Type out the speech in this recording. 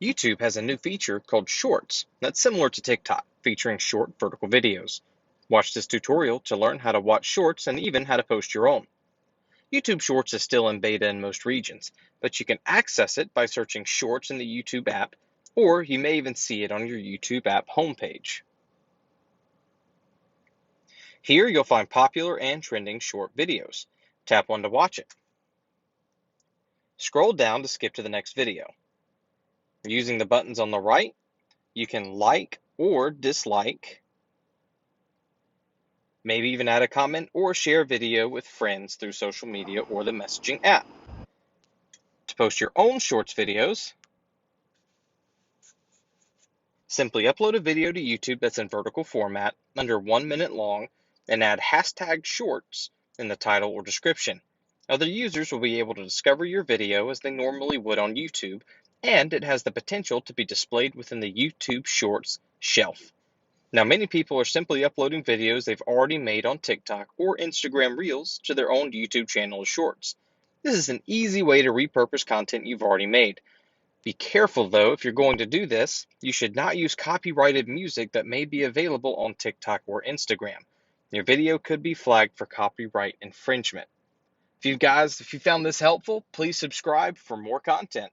YouTube has a new feature called Shorts that's similar to TikTok, featuring short vertical videos. Watch this tutorial to learn how to watch shorts and even how to post your own. YouTube Shorts is still in beta in most regions, but you can access it by searching Shorts in the YouTube app, or you may even see it on your YouTube app homepage. Here you'll find popular and trending short videos. Tap one to watch it. Scroll down to skip to the next video. Using the buttons on the right, you can like or dislike, maybe even add a comment or share a video with friends through social media or the messaging app. To post your own shorts videos, simply upload a video to YouTube that's in vertical format, under 1 minute long, and add hashtag shorts in the title or description. Other users will be able to discover your video as they normally would on YouTube, and it has the potential to be displayed within the YouTube Shorts shelf. Now, many people are simply uploading videos they've already made on TikTok or Instagram Reels to their own YouTube channel as shorts. This is an easy way to repurpose content you've already made. Be careful though, if you're going to do this, you should not use copyrighted music that may be available on TikTok or Instagram. Your video could be flagged for copyright infringement. If you found this helpful, please subscribe for more content.